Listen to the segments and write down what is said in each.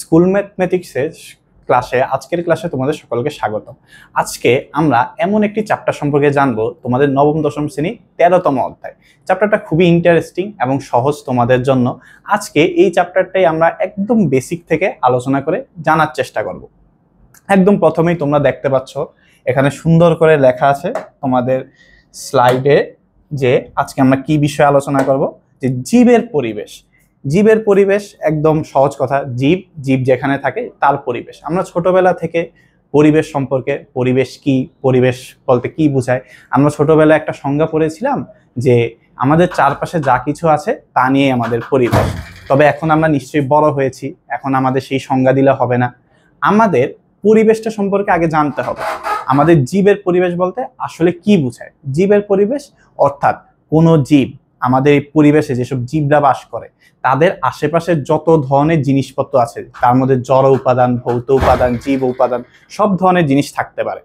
School ম্যাথমেটিক্সের ক্লাসে আজকের ক্লাসে তোমাদের সকলকে স্বাগত। আজকে আমরা এমন একটি চ্যাপ্টার সম্পর্কে জানবো, তোমাদের নবম দশম শ্রেণী 13তম অধ্যায়। চ্যাপ্টারটা খুবই ইন্টারেস্টিং এবং সহজ তোমাদের জন্য। আজকে এই চ্যাপ্টারটাই আমরা একদম বেসিক থেকে আলোচনা করে জানার চেষ্টা করব। একদম প্রথমেই তোমরা দেখতে পাচ্ছ এখানে সুন্দর করে লেখা আছে তোমাদের স্লাইডে যে আজকে আমরা কি বিষয়ে আলোচনা করব, যে জীবের পরিবেশ। জীবের পরিবেশ একদম সহজ কথা, জীব যেখানে থাকে তার পরিবেশ। আমরা ছোটবেলা থেকে পরিবেশ সম্পর্কে, পরিবেশ কি, পরিবেশ বলতে কি বোঝায়, আমরা ছোটবেলায় একটা সংজ্ঞা পড়েছিলাম যে আমাদের চারপাশে যা কিছু আছে তা নিয়ে আমাদের পরিবেশ। তবে এখন আমরা নিশ্চয়ই বড় হয়েছি, এখন আমাদের সেই সংজ্ঞা দিলে হবে না, আমাদের পরিবেশটা সম্পর্কে আগে জানতে হবে। আমাদের জীবের পরিবেশ বলতে আসলে কি বোঝায়। জীবের পরিবেশ অর্থাৎ কোনো জীব, আমাদের এই পরিবেশে যেসব জীবরা বাস করে তাদের আশেপাশে যত ধরনের জিনিসপত্র আছে, তার মধ্যে জড় উপাদান, ভৌত উপাদান, জীব উপাদান, সব ধরনের জিনিস থাকতে পারে।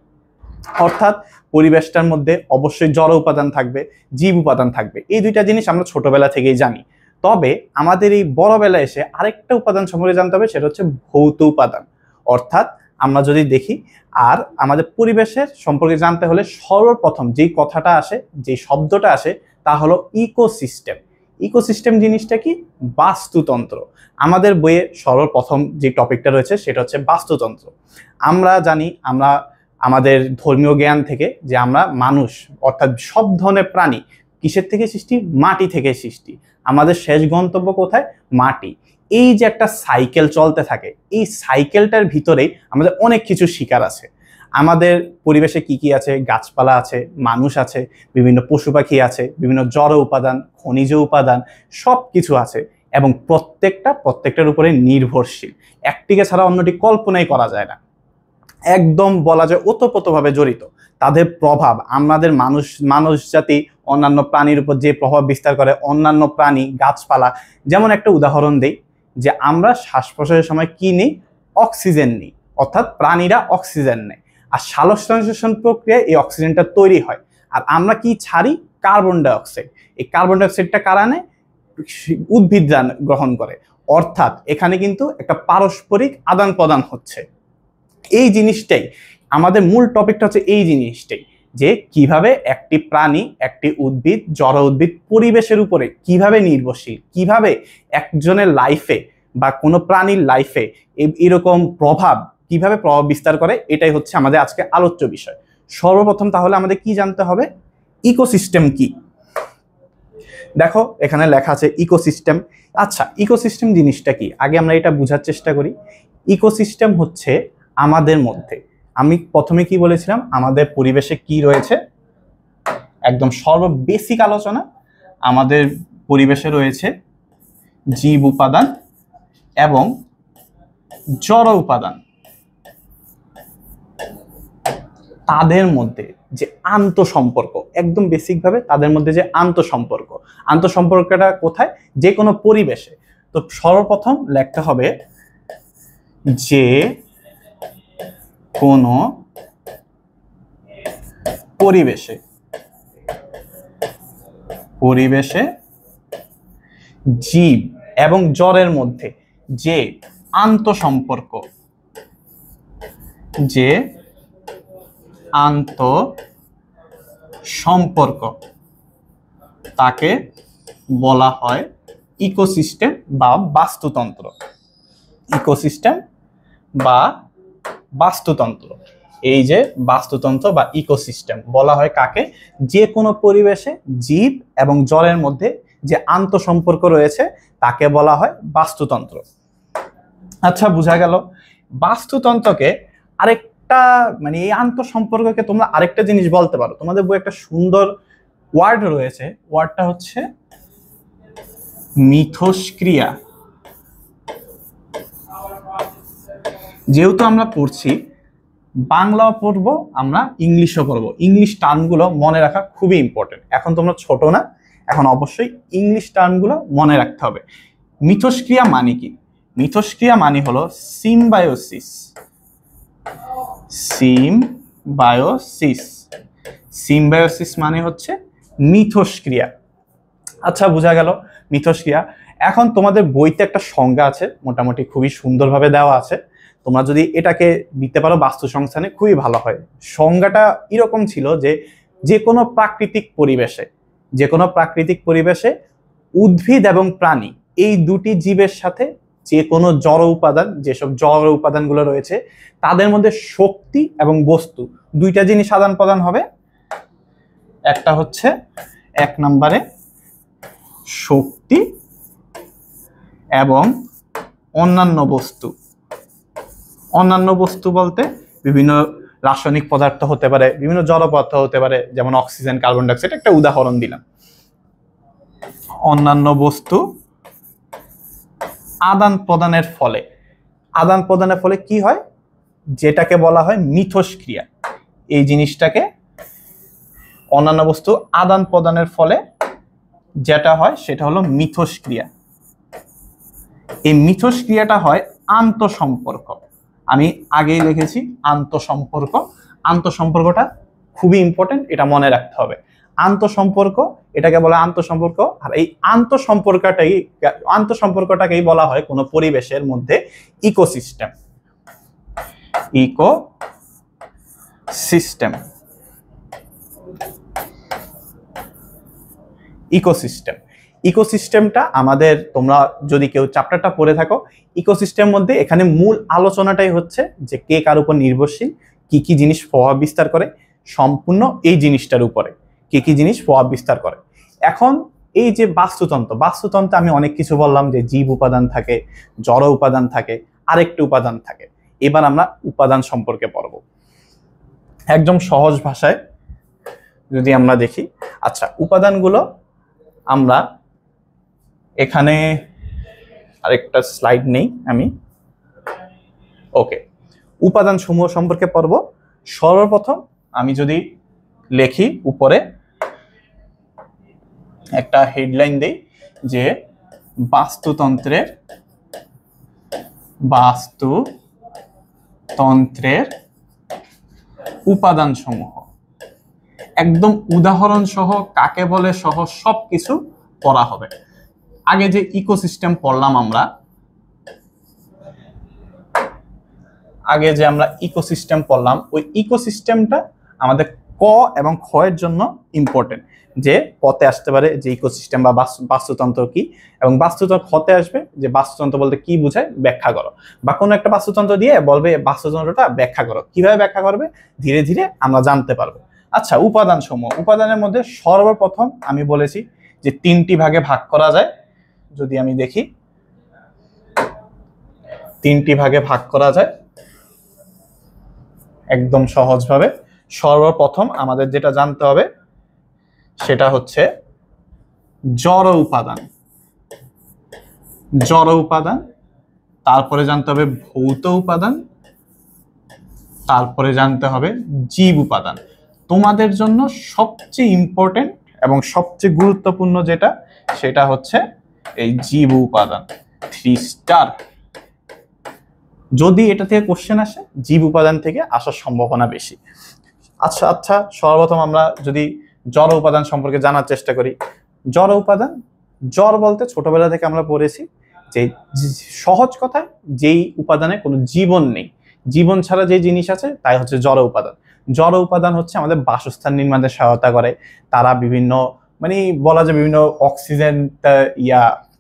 অর্থাৎ পরিবেশটার মধ্যে অবশ্যই জড় উপাদান থাকবে, জীব উপাদান থাকবে। এই দুইটা জিনিস আমরা ছোটবেলা থেকেই জানি। তবে আমাদের এই বড়বেলা এসে আরেকটা উপাদান সম্পর্কে জানতে হবে, সেটা হচ্ছে ভৌত উপাদান। অর্থাৎ আমরা যদি দেখি, আর আমাদের পরিবেশের সম্পর্কে জানতে হলে সর্বপ্রথম যেই কথাটা আসে, যে শব্দটা আসে, তা হলো ইকোসিস্টেম। ইকোসিস্টেম জিনিসটা কি? বাস্তুতন্ত্র। আমাদের বইয়ে সর্বপ্রথম যে টপিকটা রয়েছে সেটা হচ্ছে বাস্তুতন্ত্র। আমরা জানি, আমরা আমাদের ধর্মীয় জ্ঞান থেকে, যে আমরা মানুষ অর্থাৎ সব ধরনের প্রাণী কিসের থেকে সৃষ্টি? মাটি থেকে সৃষ্টি। আমাদের শেষ গন্তব্য কোথায়? মাটি। এই যে একটা সাইকেল চলতে থাকে, এই সাইকেলটার ভিতরেই আমাদের অনেক কিছু শিকার আছে। আমাদের পরিবেশে কি কি আছে? গাছপালা আছে, মানুষ আছে, বিভিন্ন পশু পাখি আছে, বিভিন্ন জড় উপাদান, খনিজ উপাদান, সব কিছু আছে এবং প্রত্যেকটার উপরে নির্ভরশীল। একটিকে ছাড়া অন্যটি কল্পনাই করা যায় না। একদম বলা যায় ওতপ্রোতভাবে জড়িত। তাদের প্রভাব আমাদের মানুষ জাতি অন্যান্য প্রাণীর উপর যে প্রভাব বিস্তার করে, অন্যান্য প্রাণী, গাছপালা। যেমন একটা উদাহরণ দেই, যে আমরা শ্বাস প্রশ্বাসের সময় কি নিই? অক্সিজেন নিই, অর্থাৎ প্রাণীরা অক্সিজেন নেয়। আর সালোকসংশ্লেষণ প্রক্রিয়ায় এই অক্সিজেনটা তৈরি হয়। আর আমরা কি ছাড়ি? Carbon dioxide. এই কার্বন ডাইঅক্সাইডটা কারা নেয়? উদ্ভিদ গ্রহণ করে। অর্থাৎ এখানে কিন্তু একটা পারস্পরিক আদান প্রদান হচ্ছে। এই জিনিসটাই আমাদের মূল টপিকটা হচ্ছে, এই জিনিসটাই যে কিভাবে একটি প্রাণী, একটি উদ্ভিদ, জড় উদ্ভিদ পরিবেশের উপরে কিভাবে নির্ভরশীল, কিভাবে একজনের লাইফে বা কোনো প্রাণীর লাইফে এরকম কিভাবে প্রভাব বিস্তার করে, এটাই হচ্ছে আমাদের আজকে আলোচ্য বিষয়। সর্বপ্রথম তাহলে আমাদের কি জানতে হবে? ইকোসিস্টেম কি? দেখো এখানে লেখা আছে ইকোসিস্টেম। আচ্ছা, ইকোসিস্টেম জিনিসটা কি? আগে আমরা এটা বোঝার চেষ্টা করি। ইকোসিস্টেম হচ্ছে আমাদের মধ্যে, আমি প্রথমে কি বলেছিলাম, আমাদের পরিবেশে কি রয়েছে, একদম বেসিক আলোচনা। আমাদের পরিবেশে রয়েছে জীব উপাদান এবং জড় উপাদান। তাদের মধ্যে যে আন্তঃসম্পর্ক, একদম বেসিক ভাবে তাদের মধ্যে যে আন্তঃসম্পর্কটা কোথায়? যে কোনো পরিবেশে। তো সর্বপ্রথম লিখতে হবে যে কোনো পরিবেশে জীব এবং জড়ের মধ্যে যে আন্তঃসম্পর্ক তাকে বলা হয় ইকোসিস্টেম বা বাস্তুতন্ত্র। ইকোসিস্টেম বা বাস্তুতন্ত্র, এই যে বাস্তুতন্ত্র বা ইকোসিস্টেম বলা হয় কাকে? যে কোনো পরিবেশে জীব এবং জড়ের মধ্যে যে আন্তঃসম্পর্ক রয়েছে তাকে বলা হয় বাস্তুতন্ত্র। আচ্ছা, বোঝা গেল। বাস্তুতন্ত্রকে আরেকটা, মানে এই আন্তঃসম্পর্ককে তোমরা আরেকটা জিনিস বলতে পারো। তোমাদের বই একটা সুন্দর ওয়ার্ড রয়েছে, ওয়ার্ডটা হচ্ছে মিথস্ক্রিয়া। যেহেতু আমরা পড়ছি, বাংলাও পড়বো, আমরা ইংলিশও পড়বো। ইংলিশ টার্মগুলো মনে রাখা খুবই ইম্পর্টেন্ট। এখন তোমরা ছোট না, এখন অবশ্যই ইংলিশ টার্মগুলো মনে রাখতে হবে। মিথস্ক্রিয়া মানে কি? মিথস্ক্রিয়া মানে হলো সিম্বায়োসিস। সিম্বায়োসিস মানে হচ্ছে মিথস্ক্রিয়া। আচ্ছা, বোঝা গেল মিথস্ক্রিয়া। এখন তোমাদের বইতে একটা সংজ্ঞা আছে, মোটামুটি খুবই সুন্দরভাবে দেওয়া আছে। তোমরা যদি এটাকে দিতে পারো বাস্তু সংস্থানে খুবই ভালো হয়। সংজ্ঞাটা এরকম ছিল যে যে কোনো প্রাকৃতিক পরিবেশে উদ্ভিদ এবং প্রাণী এই দুটি জীবের সাথে যে কোনো জড় উপাদান, যেসব জড় উপাদানগুলো রয়েছে তাদের মধ্যে শক্তি এবং বস্তু দুইটা জিনিস আদান প্রদান হবে। একটা হচ্ছে 1 নম্বরে শক্তি এবং অন্যান্য বস্তু বলতে বিভিন্ন রাসায়নিক পদার্থ হতে পারে, বিভিন্ন জড় পদার্থ হতে পারে, যেমন অক্সিজেন, কার্বন ডাইঅক্সাইড, একটা উদাহরণ দিলাম। অন্যান্য বস্তু আদান প্রদানের ফলে কি হয়, যেটাকে বলা হয় মিথস্ক্রিয়া। এই জিনিসটাকে অন্যান্য বস্তু আদান প্রদানের ফলে যেটা হয় সেটা হলো মিথস্ক্রিয়া। এই মিথস্ক্রিয়াটা হয় আন্তঃসম্পর্ক। আমি আগেই লিখেছি আন্তঃসম্পর্কটা খুবই ইম্পর্টেন্ট, এটা মনে রাখতে হবে। এটাকে বলা আন্তঃসম্পর্ক। আর এই আন্তঃসম্পর্কটাকেই বলা হয় কোনো পরিবেশের মধ্যে ইকোসিস্টেম। ইকোসিস্টেমটা আমাদের, তোমরা যদি কেউ চ্যাপ্টারটা পড়ে থাকো, ইকোসিস্টেমের মধ্যে এখানে মূল আলোচনাটাই হচ্ছে যে কে কার উপর নির্ভরশীল, কি কি জিনিস প্রভাব বিস্তার করে, সম্পূর্ণ এই জিনিসটার উপরে কি কি জিনিস প্রভাব বিস্তার করে। এখন এই যে বাস্তুতন্ত্র আমি অনেক কিছু বললাম, যে জীব উপাদান থাকে, জড় উপাদান থাকে, আরেকটি উপাদান থাকে। এবার আমরা উপাদান সম্পর্কে পড়ব একদম সহজ ভাষায় যদি আমরা দেখি। আচ্ছা, উপাদানগুলো আমরা এখানে আরেকটা স্লাইড নেই আমি, ওকে। উপাদান সমূহ সম্পর্কে পড়ব। সর্বপ্রথম আমি যদি লেখি উপরে একটা হেডলাইন দেই যে বাস্তুতন্ত্রের উপাদান সমূহ, একদম উদাহরণ সহ কাকে বলে সহ সবকিছু পড়া হবে। আগে যে ইকোসিস্টেম পড়লাম আমরা, ওই ইকোসিস্টেমটা আমাদের ক এবং খ এর জন্য ইম্পর্টেন্ট। যে কতে আসতে পারে যে ইকোসিস্টেম বা বাস্তুতন্ত্র কি, এবং বাস্তুতন্ত্র খতে আসবে যে বাস্তুতন্ত্র বলতে কি বোঝায় ব্যাখ্যা করো, বা কোনো একটা বাস্তুতন্ত্র দিয়ে বলবে বাস্তুতন্ত্রটা ব্যাখ্যা করো। কিভাবে ব্যাখ্যা করবে ধীরে ধীরে আমরা জানতে পারবো। আচ্ছা, উপাদান সমূহ। উপাদানের মধ্যে সর্বপ্রথম আমি বলেছি যে 3টি ভাগে ভাগ করা যায়। যদি আমি দেখি 3টি ভাগে ভাগ করা যায় একদম সহজভাবে। সর্বপ্রথম আমাদের যেটা জানতে হবে সেটা হচ্ছে জড় উপাদান, তারপরে জানতে হবে ভৌত উপাদান, তারপরে জানতে হবে জীব উপাদান। তোমাদের জন্য সবচেয়ে ইম্পর্টেন্ট এবং সবচেয়ে গুরুত্বপূর্ণ যেটা, সেটা হচ্ছে এই জীব উপাদান 3 স্টার। যদি এটা থেকে কোশ্চেন আসে, জীব উপাদান থেকে আসার সম্ভাবনা বেশি। আচ্ছা, সর্বপ্রথম আমরা যদি জড় উপাদান সম্পর্কে জানার চেষ্টা করি। জড় উপাদান, জড় বলতে ছোটবেলা থেকে আমরা পড়েছি যে সহজ কথায় যেই উপাদানে কোনো জীবন নেই, জীবন ছাড়া যে জিনিস আছে তাই হচ্ছে জড় উপাদান। জড় উপাদান হচ্ছে আমাদের বাসস্থান নির্মাণে সহায়তা করে। তারা বিভিন্ন, মানে বলা যায় বিভিন্ন অক্সিজেন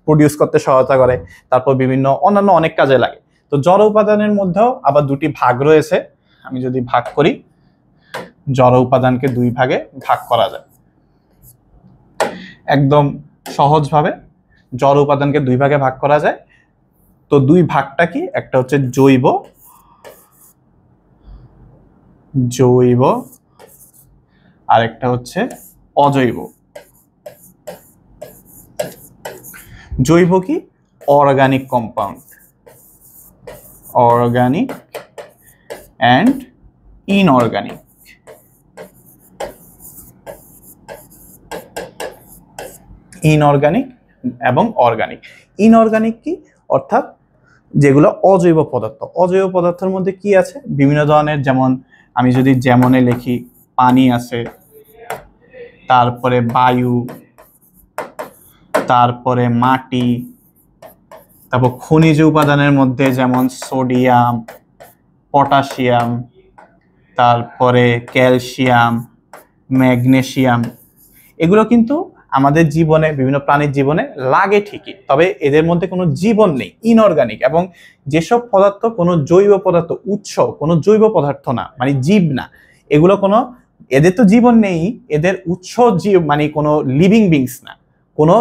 প্রডিউস করতে সহায়তা করে, তারপর বিভিন্ন অন্যান্য অনেক কাজে লাগে। তো জড় উপাদানের মধ্যেও আবার 2টি ভাগ রয়েছে। আমি যদি ভাগ করি, জড় উপাদানকে 2 ভাগে ভাগ করা যায় একদম সহজভাবে। জড় উপাদানকে 2 ভাগে ভাগ করা যায়। তো 2 ভাগটা কি, একটা হচ্ছে জৈব, আর একটা হচ্ছে অজৈব। জৈব কি, organic compound, organic and inorganic. Inorganic এবং অর্গানিক। ইনঅর্গানিক কি, অর্থাৎ যেগুলো অজৈব পদার্থ। অজৈব পদার্থের মধ্যে কি আছে, বিভিন্ন ধরনের, যেমন আমি যদি যেমনে লিখি, পানি আছে, তারপরে বায়ু, তারপরে মাটি, তারপর খনিজ উপাদানের মধ্যে যেমন সোডিয়াম, পটাশিয়াম, তারপরে ক্যালসিয়াম, ম্যাগনেসিয়াম, এগুলো কিন্তু আমাদের জীবনে, বিভিন্ন প্রাণীর জীবনে লাগে ঠিকই, তবে এদের মধ্যে কোনো জীবন নেই, ইনঅর্গানিক। এবং যেসব পদার্থ কোনো জৈব পদার্থ, উৎস কোনো জৈব পদার্থ না, মানে জীব না, এগুলো কোনো, এদের তো জীবন নেই, এদের উৎস জীব মানে কোনো লিভিং বিংস না, কোনো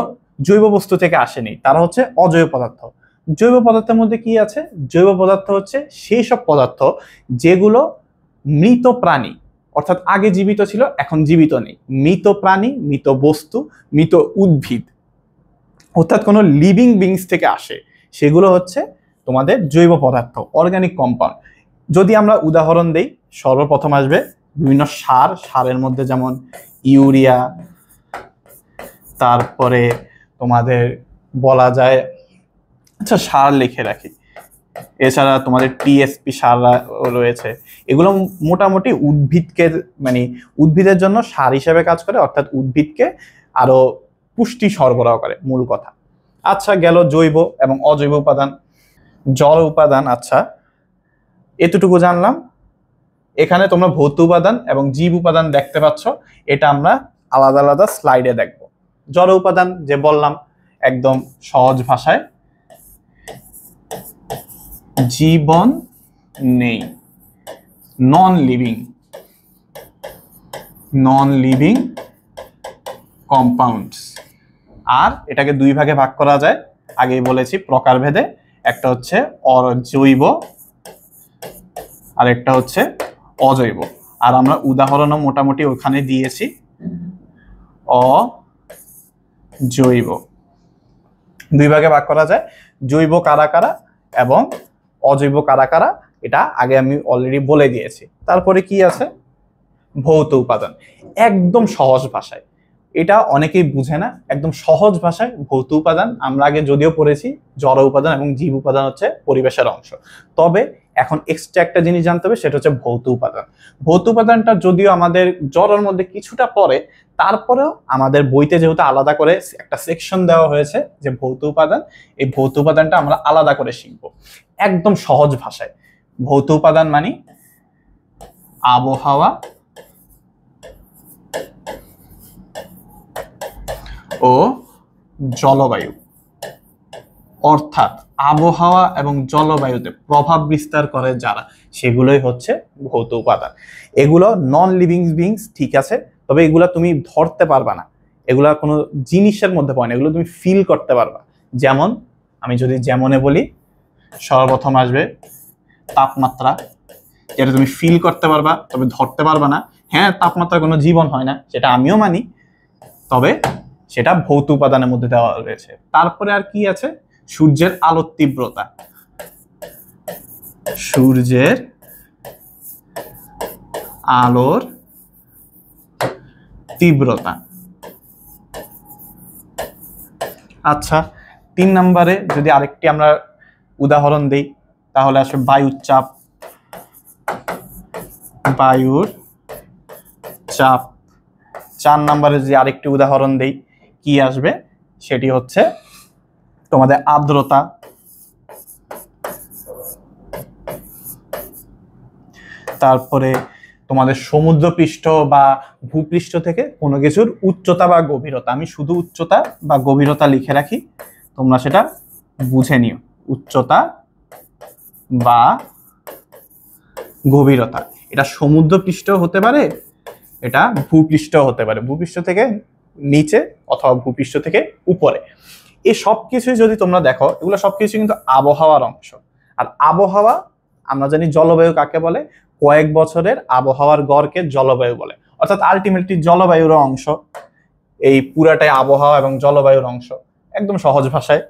জৈব বস্তু থেকে আসেনি, তারা হচ্ছে অজৈব পদার্থ। জৈব পদার্থের মধ্যে কি আছে? জৈব পদার্থ হচ্ছে সেই সব পদার্থ যেগুলো মৃত প্রাণী, অর্থাৎ আগে জীবিত ছিল এখন জীবিত নেই, মৃত প্রাণী, মৃত বস্তু, মৃত উদ্ভিদ, অর্থাৎ কোনো লিভিং বিংস থেকে আসে, সেগুলো হচ্ছে তোমাদের জৈব পদার্থ, অর্গানিক কম্পাউন্ড। যদি আমরা উদাহরণ দেই, সর্বপ্রথম আসবে বিভিন্ন সার, সারের মধ্যে যেমন ইউরিয়া, তারপরে তোমাদের বলা যায়, আচ্ছা সার লিখে রাখি, এছাড়া তোমাদের টিএসপি সার রয়েছে, এগুলো মোটামুটি উদ্ভিদকে, মানে উদ্ভিদের জন্য সার হিসেবে কাজ করে, অর্থাৎ উদ্ভিদকে আরো পুষ্টি সরবরাহ করে, মূল কথা। আচ্ছা গেল জৈব এবং অজৈব উপাদান। জল উপাদান, আচ্ছা এতটুকু জানলাম। এখানে তোমরা ভৌত উপাদান এবং জীব উপাদান দেখতে পাচ্ছ, এটা আমরা আলাদা আলাদা স্লাইডে দেখব। জল উপাদান যে বললাম একদম সহজ ভাষায়, জীবন নেই, নন লিভিং কম্পাউন্ডস। আর এটাকে দুই ভাগে ভাগ করা যায়, আগেই বলেছি প্রকারভেদে, একটা হচ্ছে জৈব আর একটা হচ্ছে অজৈব। আর আমরা উদাহরণও মোটামুটি ওখানে দিয়েছি। অজৈব দুই ভাগে ভাগ করা যায়, জৈব কারা কারা এবং অজৈব কারা কারা, এটা আগে আমি অলরেডি বলে দিয়েছি। তারপরে কি আছে? ভৌত উপাদান, একদম সহজ ভাষায়, এটা অনেকেই বুঝে না, একদম সহজ ভাষায় ভৌত উপাদান আমরা আগে যদিও পড়েছি, জড় উপাদান এবং জীব উপাদান হচ্ছে পরিবেশের অংশ, তবে এখন এক্সট্রা একটা জিনিস জানতে হবে, সেটা হচ্ছে ভৌত উপাদান। ভৌত উপাদানটা যদিও আমাদের জড়ের মধ্যে কিছুটা পড়ে, তারপরেও আমাদের বইতে যেহেতু আলাদা করে একটা সেকশন দেওয়া হয়েছে যে ভৌত উপাদান, এই ভৌত উপাদানটা আমরা আলাদা করে শিখবো। একদম সহজ ভাষায় ভৌত উপাদান মানে আবহাওয়া ও জলবায়ু, অর্থাৎ আবহাওয়া এবং জলবায়ুতে প্রভাব বিস্তার করে যারা, সেগুলোই হচ্ছে ভৌত উপাদান। এগুলো নন লিভিং বিংস, ঠিক আছে, তবে এগুলা তুমি ধরতে পারবা না, এগুলা কোনো জিনিসের মধ্যে পড়ে না, এগুলো তুমি ফিল করতে পারবা। যেমন আমি যদি যেমনে বলি, সর্বপ্রথম আসবে তাপমাত্রা, যেটা তুমি ফিল করতে পারবা তবে ধরতে পারবা না। হ্যাঁ, তাপমাত্রার কোনো জীবন হয় না, সেটা আমিও মানি, তবে সেটা ভৌত উপাদানের মধ্যে দেওয়া রয়েছে। তারপরে আর কি আছে? সূর্যের আলোর তীব্রতা, সূর্যের আলোর তীব্রতা। আচ্ছা 3 নম্বরে যদি আরেকটি আমরা উদাহরণ দেই, তাহলে আসবে বায়ুর চাপ, বায়ুর চাপ। 4 নম্বরে যদি আরেকটি উদাহরণ দেই, কি আসবে? সেটি হচ্ছে তোমাদের আর্দ্রতা। তারপরে তোমাদের সমুদ্রপৃষ্ঠ বা ভূপৃষ্ঠ থেকে কোনো কিছুর উচ্চতা বা গভীরতা। আমি শুধু উচ্চতা বা গভীরতা লিখে রাখি, তোমরা সেটা বুঝে নিও। উচ্চতা বা গভীরতা, এটা সমুদ্রপৃষ্ঠ হতে পারে, এটা ভূপৃষ্ঠ হতে পারে, ভূপৃষ্ঠ থেকে নিচে অথবা ভূপৃষ্ঠ থেকে উপরে। এই সব কিছুই যদি তোমরা দেখো, এগুলো সবকিছু কিন্তু আবহাওয়ার অংশ। আর আবহাওয়া, আমরা জানি জলবায়ু কাকে বলে, কয়েক বছরের আবহাওয়ার গড়কে জলবায়ু বলে, অর্থাৎ আলটিমেটলি জলবায়ুর অংশ, এই পুরাটাই আবহাওয়া এবং জলবায়ুর অংশ, একদম সহজ ভাষায়।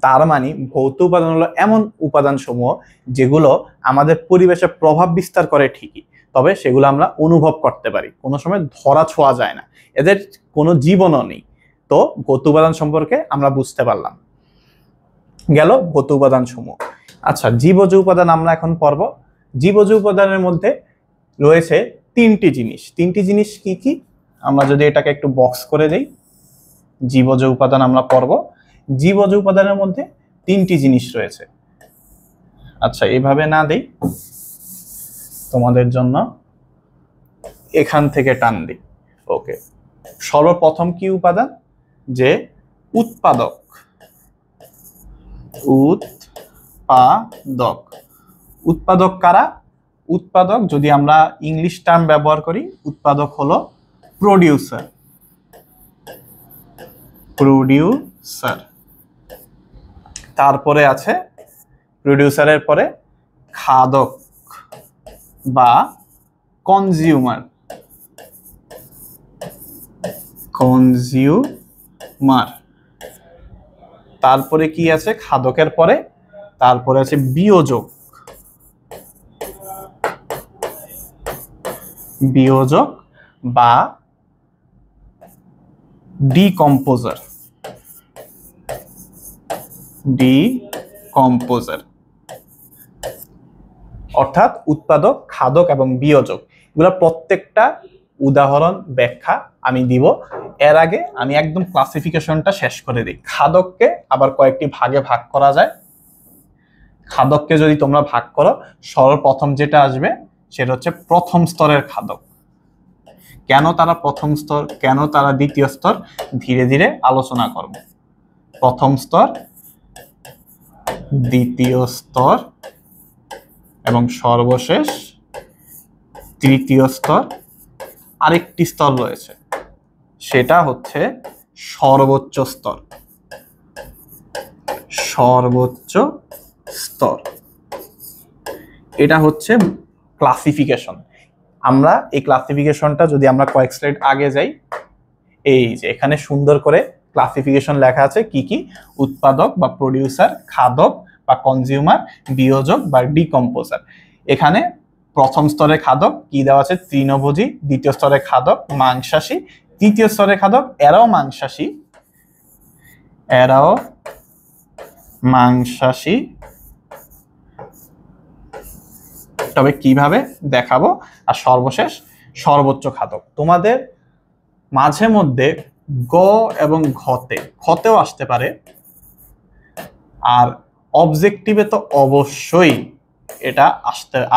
তার মানে ভৌত উপাদান হলো এমন উপাদান সমূহ যেগুলো আমাদের পরিবেশে প্রভাব বিস্তার করে ঠিকই, তবে সেগুলো আমরা অনুভব করতে পারি, কোনো সময় ধরা ছোঁয়া যায় না, এদের কোনো জীবনও নেই। তো ভৌত উপাদান সম্পর্কে আমরা বুঝতে পারলাম, গেল ভৌত উপাদান সমূহ। আচ্ছা জীবজ উপাদান আমরা এখন পড়ব। জীবজ উপাদানের মধ্যে রয়েছে তিনটি জিনিস। কি কি? আমরা যদি এটাকে একটু বক্স করে দেই, জীবজ উপাদান আমরা পড়ব। জীবজ উপাদানের মধ্যে তিনটি জিনিস রয়েছে। আচ্ছা, এইভাবে না দেই, তোমাদের জন্য এখান থেকে টান দিই। ওকে, সর্বপ্রথম কি উপাদান? যে উৎপাদক। উৎপাদক। উৎপাদক কারা? উৎপাদক যদি আমরা ইংলিশ টার্ম ব্যবহার করি, উৎপাদক হলো প্রোডিউসার। প্রোডিউসার। তারপরে আছে প্রোডিউসারের পরে খাদক বা কনজিউমার। কনজিউমার। তারপরে কি আছে খাদকের পরে? তারপরে আছে বিয়োজক। বিয়োজক বা ডিকম্পোজার। ডিকম্পোজার অর্থাৎ উৎপাদক, খাদক এবং বিয়োজক, এগুলো প্রত্যেকটা উদাহরণ ব্যাখ্যা আমি দিব। এর আগে আমি একদম ক্লাসিফিকেশনটা শেষ করে দিই। খাদককে আবার কয়েকটি ভাগে ভাগ করা যায়। খাদককে যদি তোমরা ভাগ করো, সর্বপ্রথম যেটা আসবে সেটা হচ্ছে প্রথম স্তরের খাদক। কেন তারা প্রথম স্তর, কেন তারা দ্বিতীয় স্তর, ধীরে ধীরে আলোচনা করব। প্রথম স্তর, দ্বিতীয় স্তর এবং সর্বশেষ তৃতীয় স্তর। আরেকটি স্তর রয়েছে, সেটা হচ্ছে সর্বোচ্চ স্তর। সর্বোচ্চ স্তর, এটা হচ্ছে ক্লাসিফিকেশন। আমরা এই ক্লাসিফিকেশনটা যদি আমরা কয়েক স্লাইড আগে যাই, এই যে এখানে সুন্দর করে ক্লাসিফিকেশন লেখা আছে কি কি: উৎপাদক বা প্রোডিউসার, খাদক বা কনজিউমার, বিয়োজক বা ডিকম্পোজার। এখানে প্রথম স্তরের খাদক কি দেওয়া আছে? তৃণভোজী। দ্বিতীয় স্তরের খাদক মাংসাশী। তৃতীয় স্তরের খাদক এরাও মাংসাশী। এরাও মাংসাশী। তবে কিভাবে দেখাবো। আর সর্বশেষ সর্বোচ্চ খাদক। তোমাদের মাঝে মধ্যে গ এবং ঘতেও আসতে পারে। আর অবজেক্টিভে তো অবশ্যই এটা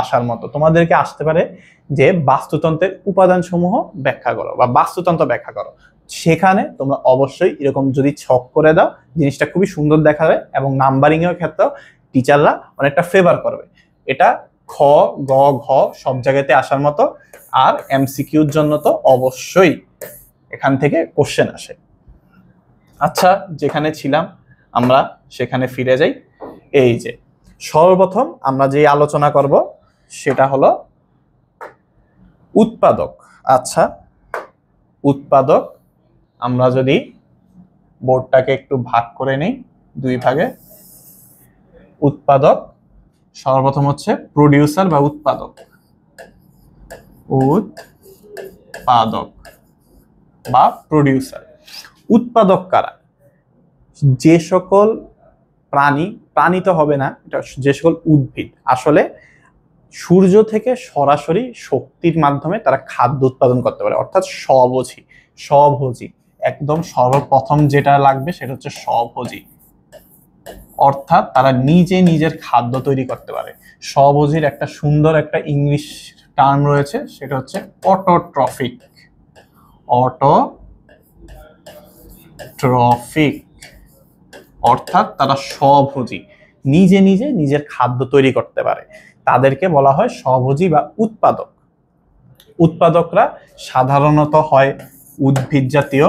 আসার মতো। তোমাদেরকে আসতে পারে যে বাস্তুতন্ত্রের উপাদান সমূহ ব্যাখ্যা করো বা বাস্তুতন্ত্র ব্যাখ্যা করো। সেখানে তোমরা অবশ্যই এরকম যদি ছক করে দাও, জিনিসটা খুবই সুন্দর দেখাবে এবং নাম্বারিং এর ক্ষেত্রেও টিচাররা অনেকটা ফেভার করবে। এটা খ, গ, ঘ সব জায়গাতে আসার মতো। আর এমসিকিউর জন্য তো অবশ্যই এখান থেকে কোশ্চেন আসে। আচ্ছা, যেখানে ছিলাম আমরা সেখানে ফিরে যাই। এই যে সর্বপ্রথম আমরা যে আলোচনা করব সেটা হলো উৎপাদক। আচ্ছা, উৎপাদক আমরা যদি বোর্ডটাকে একটু ভাগ করে নিই দুই ভাগে। উৎপাদক সর্বপ্রথম হচ্ছে প্রোডিউসার বা উৎপাদক। উৎপাদক বা প্রোডিউসার। উৎপাদক কারা? যে সকল প্রাণী তো হবে না, এটা যে সকল উদ্ভিদ আসলে সূর্য থেকে সরাসরি শক্তির মাধ্যমে তারা খাদ্য উৎপাদন করতে পারে, অর্থাৎ স্বভোজী। একদম সর্বপ্রথম যেটা লাগবে সেটা হচ্ছে স্বভোজী, অর্থাৎ তারা নিজের খাদ্য তৈরি করতে পারে। স্বভোজীর একটা সুন্দর একটা ইংলিশ টার্ম রয়েছে, সেটা হচ্ছে অটোট্রফিক। অটোট্রফিক অর্থাৎ তারা স্বভোজী, নিজের খাদ্য তৈরি করতে পারে। তাদেরকে বলা হয় স্বভোজী বা উৎপাদক। উৎপাদকরা সাধারণত হয় উদ্ভিদ জাতীয়,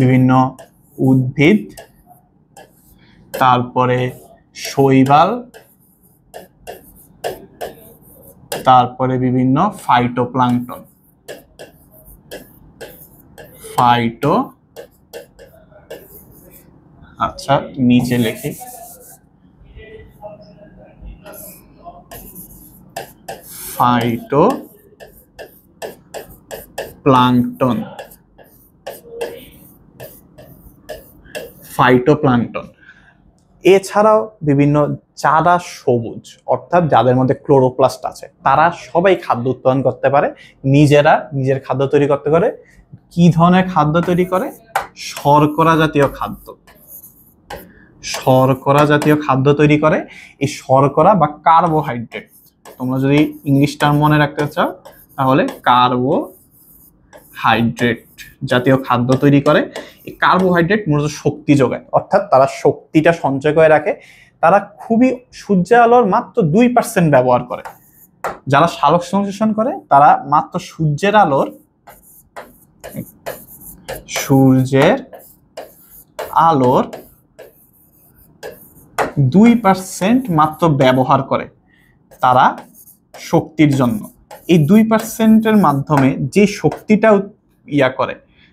বিভিন্ন উদ্ভিদ, তারপরে শৈবাল, তারপরে বিভিন্ন ফাইটোপ্লাঙ্কটন। আচ্ছা, নিচে লিখি ফাইটোপ্লাঙ্কটন। এছাড়াও বিভিন্ন যারা সবুজ, অর্থাৎ যাদের মধ্যে ক্লোরোপ্লাস্ট আছে, তারা সবাই খাদ্য উৎপাদন করতে পারে, নিজের খাদ্য তৈরি করতে পারে। কি ধরনের খাদ্য তৈরি করে? শর্করা জাতীয় খাদ্য, শর্করা জাতীয় খাদ্য তৈরি করে। এই শর্করা বা কার্বোহাইড্রেট, তোমরা যদি ইংলিশ টার্ম মনে রাখতে চাও তাহলে কার্বোহাইড্রেট জাতীয় খাদ্য তৈরি করে। এই কার্বোহাইড্রেট মূলত শক্তি যোগায়, অর্থাৎ তারা শক্তিটা সঞ্চয় করে রাখে। তারা খুবই সূর্যের আলোর মাত্র 2% ব্যবহার করে। যারা সালোক সংশ্লেষণ করে তারা মাত্র সূর্যের আলোর 2% মাত্র ব্যবহার করে তারা শক্তির জন্য। এই 2%-এর মাধ্যমে যে শক্তিটা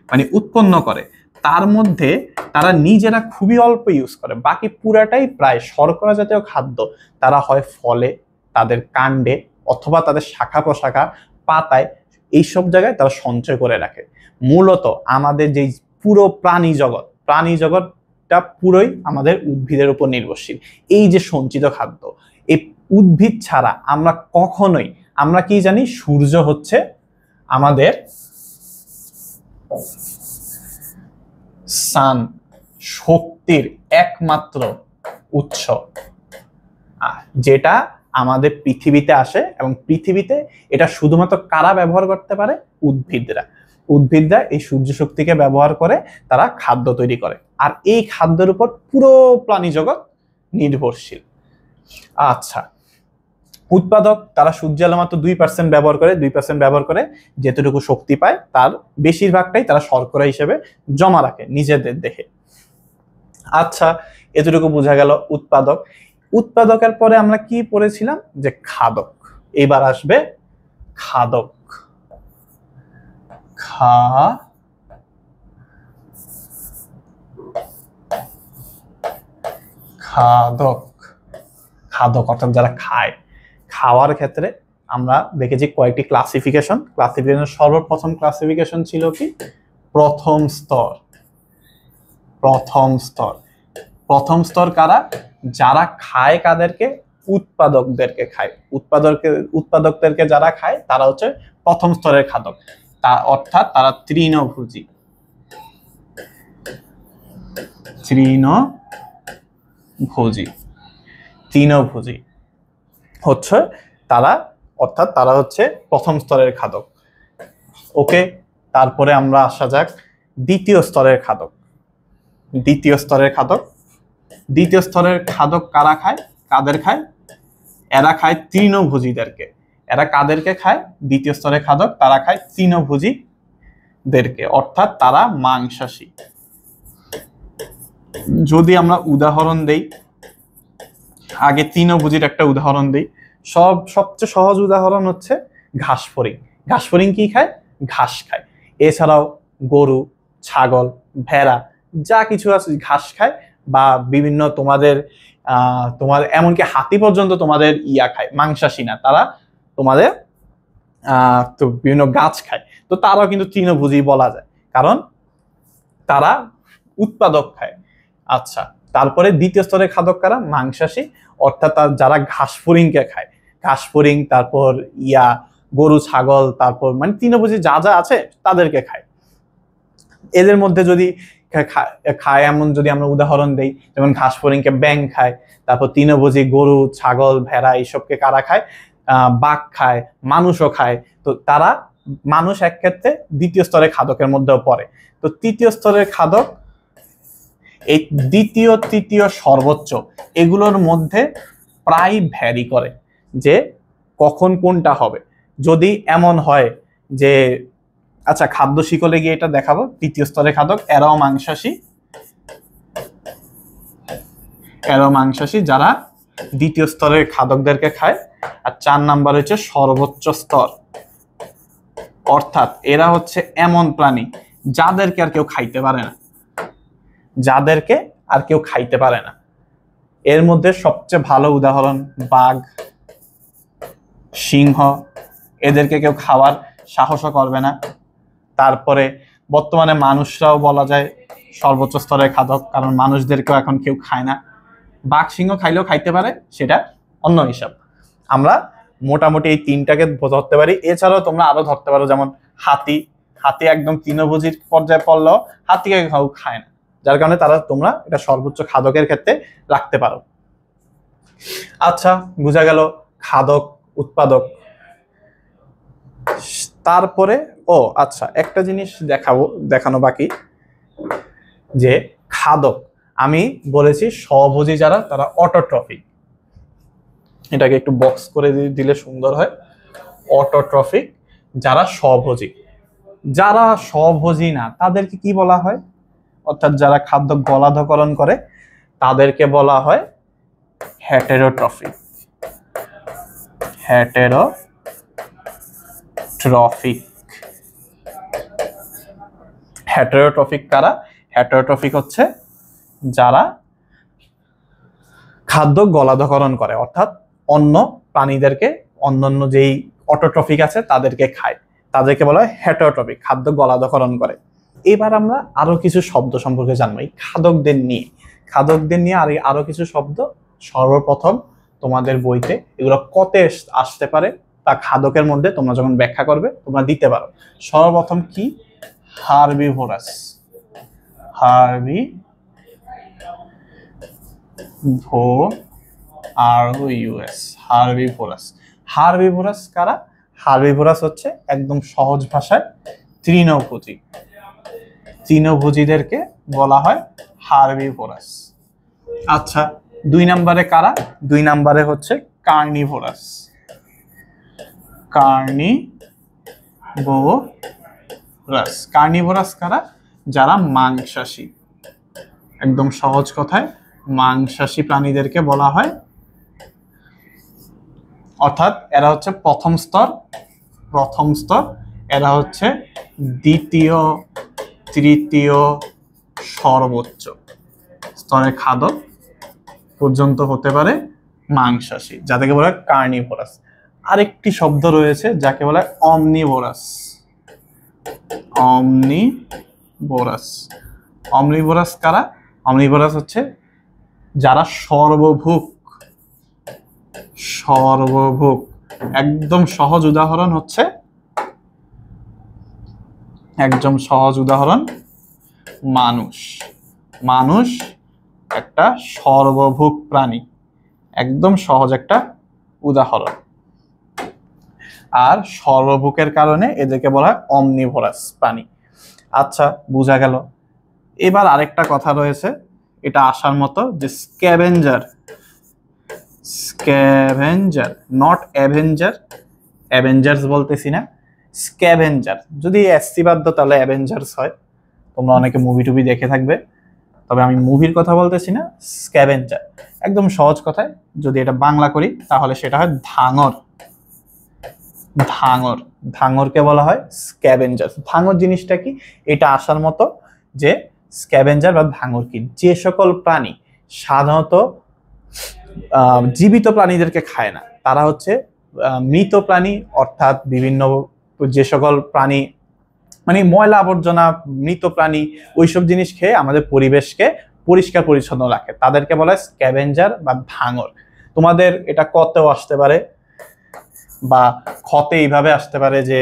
মানে উৎপন্ন করে, তার মধ্যে তারা নিজেরা খুবই অল্প ইউজ করে, বাকি পুরাটাই প্রায় শর্করা জাতীয় খাদ্য তারা হয় ফলে, তাদের কাণ্ডে, অথবা তাদের শাখা প্রশাখা, পাতায়, এইসব জায়গায় তারা সঞ্চয় করে রাখে। মূলত আমাদের যে পুরো প্রাণী জগৎটা পুরোই আমাদের উদ্ভিদের উপর নির্ভরশীল। এই যে সঞ্চিত খাদ্য, এই উদ্ভিদ ছাড়া আমরা কখনোই, আমরা কি জানি, সূর্য হচ্ছে আমাদের সান, শক্তির একমাত্র উৎস, যেটা আমাদের পৃথিবীতে আসে। এবং পৃথিবীতে এটা শুধুমাত্র কারা ব্যবহার করতে পারে? উদ্ভিদরা এই সূর্য শক্তিকে ব্যবহার করে তারা খাদ্য তৈরি করে। আর এই খাদ্যের উপর পুরো প্রাণী জগৎ নির্ভরশীল। আচ্ছা, উৎপাদক, তারা সূর্যের আলো মাত্র 2% ব্যবহার করে যেটুকু শক্তি পায় তার বেশিরভাগটাই তারা শর্করা হিসেবে জমা রাখে নিজেদের দেহে। আচ্ছা, এতটুকু বোঝা গেল উৎপাদক। উৎপাদকের পরে আমরা কি পড়েছিলাম? যে খাদক। এবার আসবে খাদক। খাদক অর্থাৎ যারা খায়। খাওয়ার ক্ষেত্রে আমরা দেখেছি কয়েকটি ক্লাসিফিকেশন। সর্বপ্রথম ক্লাসিফিকেশন ছিল কি? প্রথম স্তর কারা? যারা খায় কাদেরকে? উৎপাদকদেরকে খায়। উৎপাদকদেরকে যারা খায় তারা হচ্ছে প্রথম স্তরের খাদক, অর্থাৎ তারা তৃণভোজী। হচ্ছে তারা, অর্থাৎ তারা হচ্ছে প্রথম স্তরের খাদক। ওকে, তারপরে আমরা আসা যাক দ্বিতীয় স্তরের খাদক। দ্বিতীয় স্তরের খাদক কারা খায়? কাদের খায়? এরা খায় তৃণভোজীদেরকে। এরা কাদেরকে খায়? দ্বিতীয় স্তরের খাদক তারা খায় তৃণভোজীদেরকে, অর্থাৎ তারা মাংসাশী। যদি আমরা উদাহরণ দেই, আগে তৃণভোজীর একটা উদাহরণ দেই। সবচেয়ে সহজ উদাহরণ হচ্ছে ঘাসফড়িং। ঘাসফড়িং কি খায়? ঘাস খায়। এছাড়াও গরু, ছাগল, ভেড়া যা কিছু আছে ঘাস খায়, বা বিভিন্ন তোমাদের এমনকি হাতি পর্যন্ত তোমাদের খায়, মাংসাশী না, তারা তোমাদের তো বিভিন্ন গাছ খায়। তো তারাও কিন্তু তৃণভোজী বলা যায়, কারণ তারা উৎপাদক খায়। আচ্ছা, তারপরে দ্বিতীয় স্তরের খাদক কারা? মাংসাশী, অর্থাৎ যারা ঘাসফড়িংকে খায়। ঘাসফড়িং, তারপর গরু, ছাগল, তারপর মানে তৃণভোজী যা যা আছে তাদেরকে খায়। এদের মধ্যে যদি খায় এমন যদি আমরা উদাহরণ দেই, যেমন ঘাসফড়িংকে ব্যাঙ খায়, তারপর তৃণভোজী গরু, ছাগল, ভেড়া এইসবকে কারা খায়? বাঘ খায়, মানুষও খায়। তো তারা, মানুষ এক ক্ষেত্রে দ্বিতীয় স্তরের খাদকের মধ্যেও পড়ে। তো তৃতীয় স্তরের খাদক, এই দ্বিতীয়, তৃতীয়, সর্বোচ্চ এগুলোর মধ্যে প্রায় ভ্যারি করে যে কখন কোনটা হবে। যদি এমন হয় যে, আচ্ছা খাদ্য শিকলে গিয়ে এটা দেখাবো। তৃতীয় স্তরের খাদক এরাও মাংসাশী, যারা দ্বিতীয় স্তরের খাদকদেরকে খায়। আর 4 নাম্বার হচ্ছে সর্বোচ্চ স্তর, অর্থাৎ এরা হচ্ছে এমন প্রাণী যাদেরকে আর কেউ খাইতে পারে না। এর মধ্যে সবচেয়ে ভালো উদাহরণ বাঘ, সিংহ, এদেরকে কেউ খাওয়ার সাহসও করবে না। তারপরে বর্তমানে মানুষরাও বলা যায় সর্বোচ্চ স্তরের খাদক, কারণ মানুষদেরকেও এখন কেউ খায় না। বাঘ, সিংহ খাইলেও খাইতে পারে, সেটা অন্য হিসাব। আমরা মোটামুটি এই 3টাকে ধরতে পারি। এছাড়াও তোমরা আরো ধরতে পারো, যেমন হাতি হাতি একদম তৃণভোজীর পর্যায়ে পড়লেও হাতিকে খায় না, যার কারণে তোমরা এটা সর্বোচ্চ খাদকের ক্ষেত্রে রাখতে পারো। আচ্ছা, বোঝা গেল খাদক উৎপাদক। তারপরে আচ্ছা, একটা জিনিস দেখানো বাকি, যে খাদক আমি বলেছি স্বভোজী যারা তারা অটোট্রফিক, এটাকে একটু বক্স করে দিলে সুন্দর হয়। অটোট্রফিক যারা স্বভোজী, যারা স্বভোজী না তাদেরকে কি বলা হয়, অর্থাৎ যারা খাদ্য গলাধঃকরণ করে তাদেরকে বলা হয় হেটেরোট্রফিক। হেটেরোট্রফিক কারা? হেটেরোট্রফিক হচ্ছে যারা খাদ্য গলাধঃকরণ করে, অর্থাৎ অন্য প্রাণীদেরকে, অন্যান্য যেই অটোট্রফিক আছে তাদেরকে খায়, তাদেরকে বলা হয় হেটেরোট্রফিক, খাদ্য গলাধঃকরণ করে। এবার আমরা আরো কিছু শব্দ সম্পর্কে জানবো এই খাদকদের নিয়ে আরো কিছু শব্দ। সর্বপ্রথম তোমাদের বইতে এগুলো কতে আসতে পারে তা খাদকের মধ্যে তোমরা যখন ব্যাখ্যা করবে তোমরা দিতে পারো। সর্বপ্রথম কি? হার্বিভোরাস। হার্বিভোরাস কারা? হার্বিভোরাস হচ্ছে একদম সহজ ভাষায় তৃণভোজী। তৃণভোজীদেরকে বলা হয় হার্বিভোরাস। আচ্ছা, 2 নম্বরে কারা? 2 নম্বরে হচ্ছে কার্নিভোরাস। কার্নিভোরাস কারা? যারা মাংসাশী, একদম সহজ কথায় মাংসাশী প্রাণীদেরকে বলা হয়, অর্থাৎ এরা হচ্ছে প্রথম স্তর, এরা হচ্ছে দ্বিতীয়, তৃতীয়, সর্বোচ্চ স্তরের খাদক পর্যন্ত হতে পারে মাংসাশী, যাদেরকে বলা হয় কার্নিভোরাস। আরেকটি শব্দ রয়েছে যাকে বলা হয় অমনিভোরাস। অমনিভোরাস কারা? অমনিভোরাস হচ্ছে যারা সর্বভুক। একদম সহজ উদাহরণ মানুষ একটা সর্বভুক প্রাণী, একদম সহজ একটা উদাহরণ। আর সর্বভুকের কারণে এদেরকে বলা হয় অমনিভোরাস প্রাণী। আচ্ছা, বোঝা গেল। এবার আরেকটা কথা রয়েছে, এটা আসার মতো, যে স্ক্যাভেঞ্জার, নট অ্যাভেঞ্জার্স বলতেছি না, স্ক্যাভেঞ্জার। যদি এসসি বাদ দাও তাহলে অ্যাভেঞ্জার্স হয়, তোমরা অনেকে মুভি টুভি দেখে থাকবে, তবে আমি মুভির কথা বলতেছি না। স্ক্যাভেঞ্জার একদম সহজ কথায় যদি এটা বাংলা করি তাহলে সেটা হয় ধাঙর। ধাঙরকে বলা হয় স্ক্যাভেঞ্জার। ধাঙর জিনিসটা কি? এটা আসার মতো, যে স্ক্যাভেঞ্জার বা ধাঙর কি? যে সকল প্রাণী সাধারণত জীবিত প্রাণীদেরকে খায় না, তারা হচ্ছে মৃত প্রাণী, অর্থাৎ বিভিন্ন যে সকল প্রাণী মানে ময়লা আবর্জনা, মৃত প্রাণী, ওইসব জিনিস খেয়ে আমাদের পরিবেশকে পরিষ্কার পরিচ্ছন্ন রাখে, তাদেরকে বলা হয় স্ক্যাভেঞ্জার বা ধাঙর। তোমাদের এটা কতেও আসতে পারে বা খতে এইভাবে আসতে পারে, যে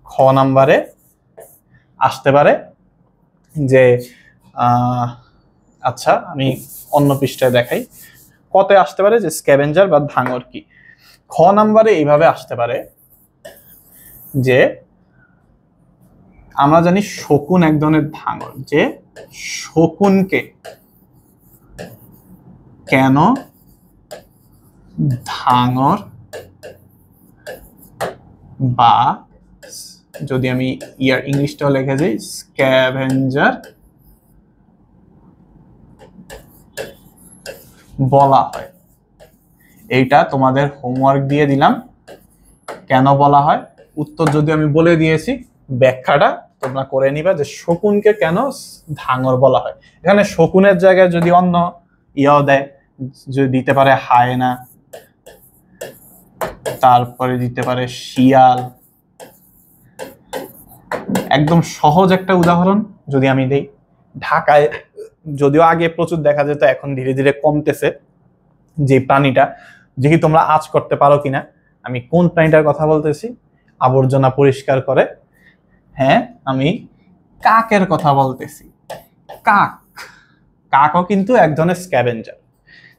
খ নাম্বারে আসতে পারে যে আচ্ছা, আমি অন্য পৃষ্ঠায় দেখাই। কতে আসতে পারে যে স্ক্যাভেঞ্জার বা ধাঙর কি। খ নাম্বারে এইভাবে আসতে পারে যে আমরা জানি শকুন এক ধরনের ধাঙর, যে শকুনকে কেন ধাঙর, বা যদি আমি ইংলিশটাও লিখে যাই স্ক্যাভেঞ্জার বলা হয়। এইটা তোমাদের হোমওয়ার্ক দিয়ে দিলাম, কেন বলা হয়। উত্তর যদি আমি বলে দিয়েছি, ব্যাখ্যাটা তোমরা করে নিবা যে শকুনকে কেন ধাঙর বলা হয়। এখানে শকুনের জায়গায় যদি অন্য দেয়, যদি দিতে পারে হায়না, তারপরে দিতে পারে শিয়াল। একদম সহজ একটা উদাহরণ যদি আমি দেই, ঢাকায় যদিও আগে প্রচুর দেখা যেত, এখন ধীরে ধীরে কমতেছে, যে প্রাণীটা, দেখি তোমরা আজ করতে পারো কিনা। আমি কোন প্রাণীটার কথা বলতেছি? আবর্জনা পরিষ্কার করে, হ্যাঁ, আমি কাকের কথা বলতেছি। কাক, কাকও কিন্তু এক ধরনের স্ক্যাভেঞ্জার।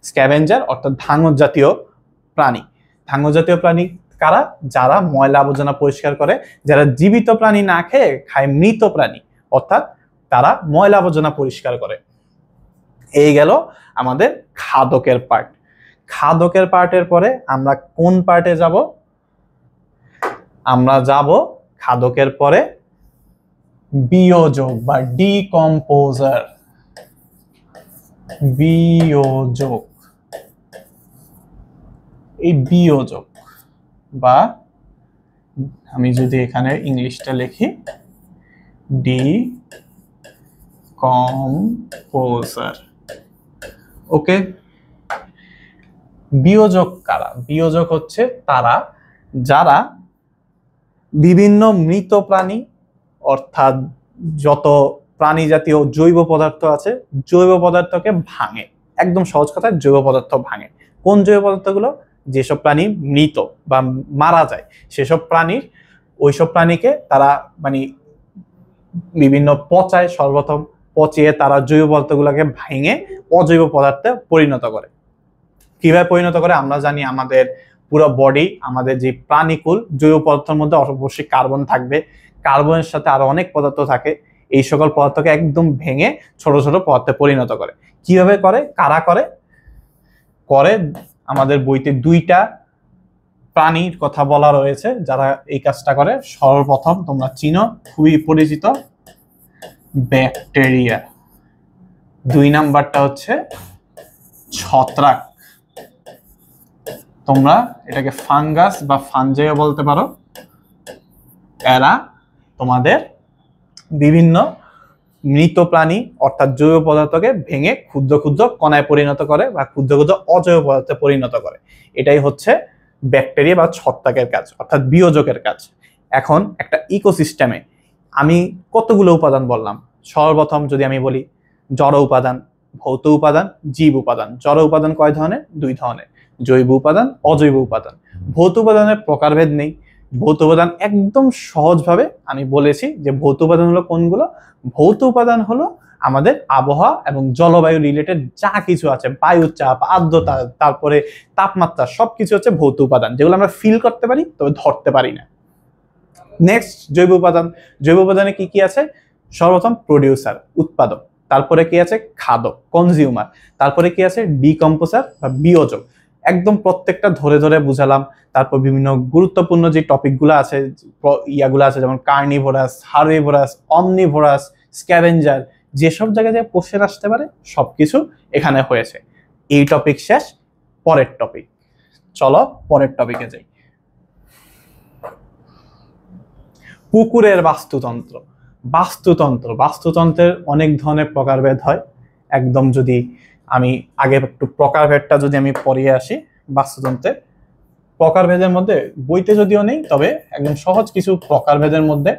স্ক্যাভেঞ্জার অর্থাৎ ধাঙর জাতীয় প্রাণী। ধাঙর জাতীয় প্রাণী কারা? যারা ময়লা আবর্জনা পরিষ্কার করে, যারা জীবিত প্রাণী না খেয়ে খায় মৃত প্রাণী, অর্থাৎ তারা ময়লা আবর্জনা পরিষ্কার করে। এই গেল আমাদের খাদকের পার্ট। খাদকের পার্টের পরে আমরা কোন পার্টে যাব? আমরা যাব খাদকের পরে বিয়োজক বা ডিকম্পোজার। বিয়োজক, এই বিয়োজক বা আমি যদি এখানে ইংলিশটা লিখি ডিকম্পোজার। ওকে, বিয়োজক কারা? বিয়োজক হচ্ছে তারা যারা বিভিন্ন মৃত প্রাণী অর্থাৎ যত প্রাণী জাতীয় জৈব পদার্থ আছে, জৈব পদার্থকে ভাঙে। একদম সহজ কথায় জৈব পদার্থ ভাঙে। কোন জৈব পদার্থগুলো? যেসব প্রাণী মৃত বা মারা যায় সেসব প্রাণীর, ওইসব প্রাণীকে তারা মানে বিভিন্ন পচায়, সর্বপ্রথম পচিয়ে তারা জৈব পদার্থগুলোকে ভেঙে অজৈব পদার্থে পরিণত করে। কিভাবে পরিণত করে? আমরা জানি আমাদের পুরো বডি, আমাদের যে প্রাণীকুল, জৈব পদার্থের মধ্যে অবশ্যই কার্বন থাকবে, কার্বনের সাথে আরো অনেক পদার্থ থাকে। এই সকল পদার্থকে একদম ভেঙে ছোট ছোট পদার্থে পরিণত করে। কিভাবে করে? কারা করে? আমাদের বইতে দুইটা প্রাণীর কথা বলা রয়েছে যারা এই কাজটা করে। সর্বপ্রথম তোমরা চিনো, খুবই পরিচিত, ব্যাকটেরিয়া। 2 নাম্বারটা হচ্ছে ছত্রাক। তোমরা এটাকে ফাঙ্গাস বা ফানজাইও বলতে পারো। এরা তোমাদের বিভিন্ন মৃত প্রাণী অর্থাৎ জৈব পদার্থকে ভেঙে ক্ষুদ্র ক্ষুদ্র কণায় পরিণত করে বা ক্ষুদ্র ক্ষুদ্র অজৈব পদার্থে পরিণত করে। এটাই হচ্ছে ব্যাকটেরিয়া বা ছত্রাকের কাজ, অর্থাৎ বিয়োজকের কাজ। এখন একটা ইকোসিস্টেমে আমি কতগুলো উপাদান বললাম? সর্বপ্রথম যদি আমি বলি জড় উপাদান, ভৌত উপাদান, জীব উপাদান। জড় উপাদান কয় ধরনের? 2 ধরনের, জৈব উপাদান, অজৈব উপাদান। ভৌত উপাদানের প্রকারভেদ নেই। ভৌত উপাদান একদম সহজভাবে আমি বলেছি যে ভৌত উপাদান হলো কোনগুলো? ভৌত উপাদান হলো আমাদের আবহাওয়া এবং জলবায়ু রিলেটেড যা কিছু আছে, বায়ুর চাপ, আর্দ্রতা, তারপরে তাপমাত্রা, সবকিছু হচ্ছে ভৌত উপাদান, যেগুলো আমরা ফিল করতে পারি তবে ধরতে পারি না। নেক্সট জৈব উপাদান। জৈব উপাদানে কি কি আছে? সর্বপ্রথম প্রোডিউসার, উৎপাদক। তারপরে কি আছে? খাদক, কনজিউমার। তারপরে কি আছে? ডিকম্পোজার বা বিয়োজক। একদম প্রত্যেকটা ধরে ধরে বুঝালাম। তারপর বিভিন্ন গুরুত্বপূর্ণ যে টপিকগুলো আছে, ইয়াগুলো আছে, যেমন কার্নিভোরাস, হার্বিভোরাস, অমনিভোরাস, স্ক্যাভেঞ্জার, যেসব জায়গায় যে কোশ্চেন আসতে পারে সবকিছু এখানে হয়েছে। এই টপিক শেষ, পরের টপিক। চলো পরের টপিকে যাই। পুকুরের বাস্তুতন্ত্র। বাস্তুতন্ত্রের অনেক ধরনের প্রকারভেদ হয়। একদম যদি আমি আগে একটু প্রকারভেদটা যদি আমি পড়িয়ে আসি, বাস্তুতন্ত্রের প্রকারভেদের মধ্যে বইতে যদিও নেই, তবে একদম সহজ কিছু প্রকারভেদের মধ্যে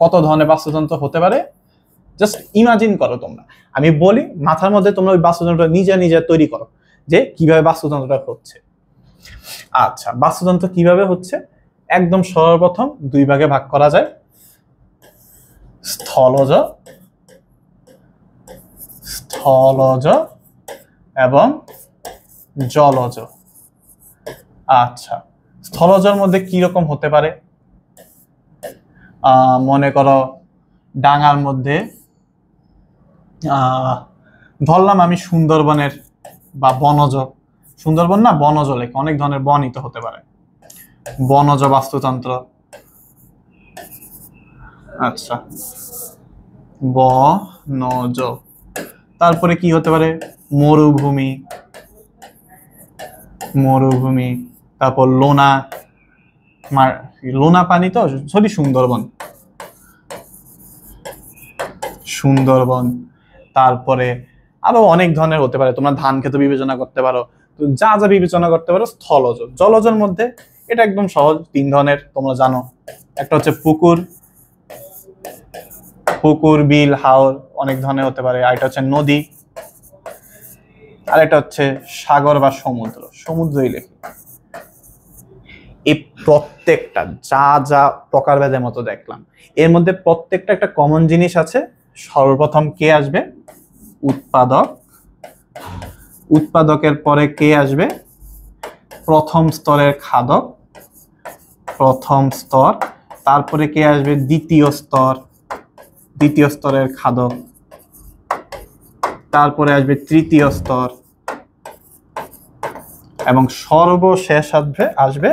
কত ধরনের বাস্তুতন্ত্র হতে পারে জাস্ট ইমাজিন করো তোমরা। আমি বলি, মাথার মধ্যে তোমরা ওই বাস্তুতন্ত্রটা নিজে নিজে তৈরি করো যে কিভাবে বাস্তুতন্ত্রটা হচ্ছে। আচ্ছা, বাস্তুতন্ত্র কিভাবে হচ্ছে? একদম সর্বপ্রথম 2 ভাগে ভাগ করা যায়, স্থলজ এবং জলজ। আচ্ছা, স্থলজের মধ্যে কি রকম হতে পারে? মনে করো ডাঙার মধ্যে ধরলাম আমি সুন্দরবনের বা বনজ, সুন্দরবন না বনজ লেখে, অনেক ধরনের বনই তো হতে পারে, বনজ বাস্তুতন্ত্র। আচ্ছা, বনজ। তারপরে কি হতে পারে? মরুভূমি, তারপর লোনা পানি তো সরি সুন্দরবন। তারপরে আরো অনেক ধরনের হতে পারে, তোমরা ধান ক্ষেত বিবেচনা করতে পারো, যা যা বিবেচনা করতে পারো। স্থলজ। জলজের মধ্যে এটা একদম সহজ, 3 ধরনের তোমরা জানো। একটা হচ্ছে পুকুর, বিল, হাওর, অনেক ধরনের হতে পারে। আর এটা হচ্ছে নদী, আর এটা হচ্ছে সাগর বা সমুদ্রই লেখি। এই প্রত্যেকটা যা যা প্রকারভেদের মতো দেখলাম, এর মধ্যে প্রত্যেকটা একটা কমন জিনিস আছে। সর্বপ্রথম কে আসবে? উৎপাদক। উৎপাদকের পরে কে আসবে? প্রথম স্তরের খাদক, প্রথম স্তর। তারপরে কে আসবে? দ্বিতীয় স্তর, দ্বিতীয় স্তরের খাদক। তারপরে আসবে তৃতীয় স্তর এবং সর্বশেষ আসবে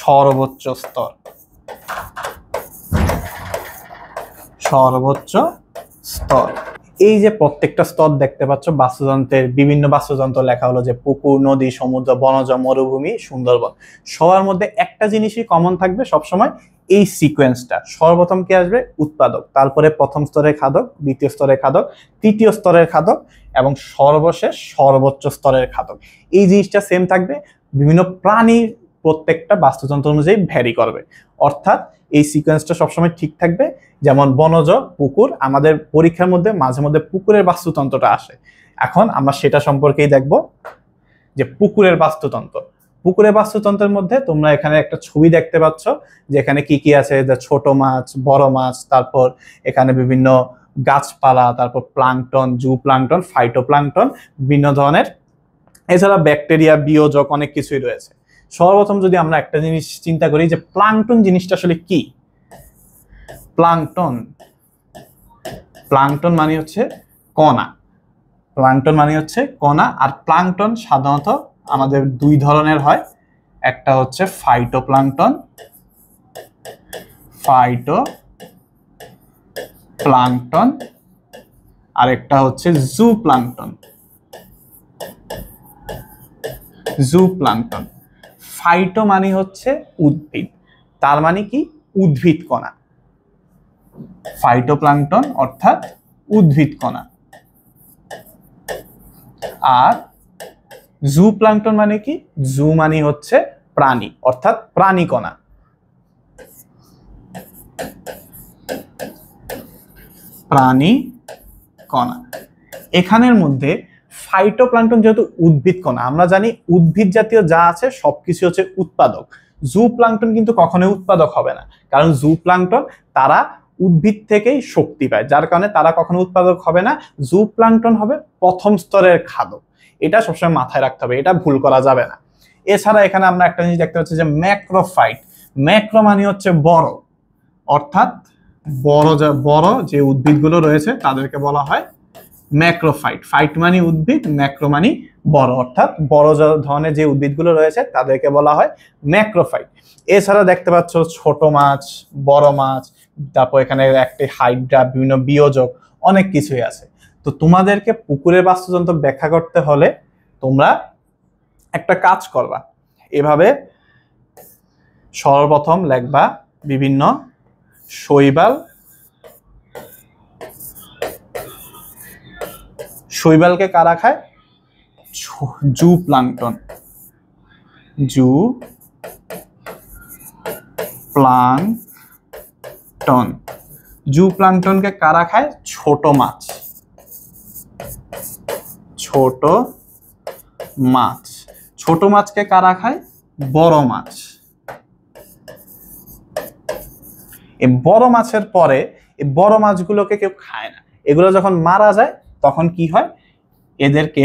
সর্বোচ্চ স্তর। সর্বোচ্চ স্তর। এই যে প্রত্যেকটা স্তর দেখতে পাচ্ছ বাস্তুতন্ত্রের, বিভিন্ন বাস্তুতন্ত্র লেখা হলো যে পুকুর, নদী, সমুদ্র, বনজ, মরুভূমি, সুন্দরবন। সবার মধ্যে একটা জিনিসই কমন থাকবে সবসময়, এই সিকোয়েন্সটা। সর্বপ্রথম কে আসবে? উৎপাদক, তারপরে প্রথম স্তরের খাদক, দ্বিতীয় স্তরের খাদক, তৃতীয় স্তরের খাদক এবং সর্বশেষ সর্বোচ্চ স্তরের খাদক। এই জিনিসটা সেম থাকবে। বিভিন্ন প্রাণীর প্রত্যেকটা বাস্তুতন্ত্র অনুযায়ী ভ্যারি করবে, অর্থাৎ এই সিকোয়েন্সটা সবসময় ঠিক থাকবে। যেমন বনজ, পুকুর, আমাদের পরীক্ষার মধ্যে মাঝে মধ্যে পুকুরের বাস্তুতন্ত্রটা আসে। এখন আমরা সেটা সম্পর্কেই দেখব যে পুকুরের বাস্তুতন্ত্র। পুকুরের বাস্তুতন্ত্রের মধ্যে তোমরা এখানে একটা ছবি দেখতে পাচ্ছ, যে এখানে কি কি আছে, যে ছোট মাছ, বড় মাছ, তারপর এখানে বিভিন্ন গাছপালা, তারপর প্লাঙ্কটন, জু প্লাঙ্কটন, ফাইটোপ্লাঙ্কটন, বিভিন্ন ধরনের, এছাড়া ব্যাকটেরিয়া, বিয়োজক, অনেক কিছুই রয়েছে। সর্বপ্রথম যদি আমরা একটা জিনিস চিন্তা করি যে প্লাঙ্কটন জিনিসটা আসলে কি। প্লাঙ্কটন, প্লাঙ্কটন মানে হচ্ছে কণা। প্লাঙ্কটন মানে হচ্ছে কণা। আর প্লাঙ্কটন সাধারণত আমাদের দুই ধরনের হয়, একটা হচ্ছে ফাইটোপ্লাঙ্কটন, ফাইটোপ্লাঙ্কটন, আর একটা হচ্ছে জুপ্লাঙ্কটন, জুপ্লাঙ্কটন। ফাইটো মানে হচ্ছে উদ্ভিদ, তার মানে কি? উদ্ভিদ কণা। ফাইটোপ্লাঙ্কটন অর্থাৎ উদ্ভিদ কণা। আর জুপ্লাঙ্কটন মানে কি? জু মানে হচ্ছে প্রাণী, অর্থাৎ প্রাণী কণা। প্রাণী কণা। এখানের মধ্যে ফাইটোপ্লাঙ্কটন যেহেতু উদ্ভিদ কণা, আমরা জানি উদ্ভিদ জাতীয় যা আছে সবকিছু হচ্ছে উৎপাদক। জুপ্লাঙ্কটন কিন্তু কখনোই উৎপাদক হবে না, কারণ জুপ্লাঙ্কটন তারা উদ্ভিদ থেকেই শক্তি পায়, যার কারণে তারা কখনো উৎপাদক হবে না। জুপ্লাঙ্কটন হবে প্রথম স্তরের খাদক। এটা সবসময় মাথায় রাখতে হবে, এটা ভুল করা যাবে না। এছাড়া এখানে আমরা একটা জিনিস দেখতে পাচ্ছি যে ম্যাক্রোফাইট। ম্যাক্রো মানে হচ্ছে বড়, অর্থাৎ বড় যে উদ্ভিদগুলো রয়েছে তাদেরকে বলা হয় ম্যাক্রোফাইট। ফাইট মানে উদ্ভিদ, ম্যাক্রো মানে বড়, অর্থাৎ বড় ধরনের যে উদ্ভিদগুলো রয়েছে তাদেরকে বলা হয় ম্যাক্রোফাইট। এছাড়া দেখতে পাচ্ছ ছোট মাছ, বড় মাছ, তারপর এখানে একটি হাইড্রা, বিভিন্ন বিয়োজক, অনেক কিছুই আছে। তো তোমাদেরকে পুকুরের বাস্তুতন্ত্র ব্যাখ্যা করতে হলে তোমরা একটা কাজ করবা, এভাবে সর্বপ্রথম লিখবা বিভিন্ন শৈবাল। শৈবালকে কারা খায়? জু প্লাঙ্কটন। জু প্লাঙ্কটন। জু প্লাঙ্কটনকে কারা খায়? ছোট মাছ। ছোট মাছ। ছোট মাছকে কারা খায়? বড় মাছ। এই বড় মাছের পরে এই বড় মাছগুলোকে কেউ খায় না। এগুলো যখন মারা যায় তখন কি হয়? এদেরকে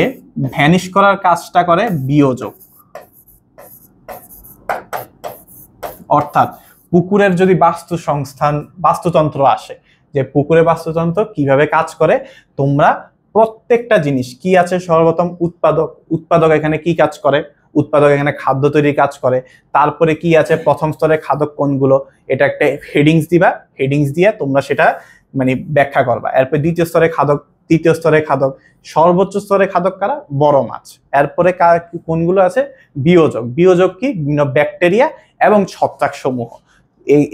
ভ্যানিশ করার কাজটা করে বিয়োজক। অর্থাৎ পুকুরের যদি বাস্তুতন্ত্র আসে, যে পুকুরের বাস্তুতন্ত্র কিভাবে কাজ করে, তোমরা প্রত্যেকটা জিনিস কি আছে, সর্বপ্রথম উৎপাদক। উৎপাদক এখানে কি কাজ করে? উৎপাদক এখানে খাদ্য তৈরির কাজ করে। তারপরে কি আছে? প্রথম স্তরের খাদক কোনগুলো, এটা একটা হেডিংস দিবা। হেডিংস দিয়ে তোমরা সেটা মানে ব্যাখ্যা করবা। এরপর দ্বিতীয় স্তরে খাদক, তৃতীয় স্তরে খাদক, সর্বোচ্চ স্তরে খাদক কারা? বড় মাছ। এরপরে কোনগুলো আছে? বিয়োজক। বিয়োজক কি? বিভিন্ন ব্যাকটেরিয়া এবং ছত্রাক সমূহ।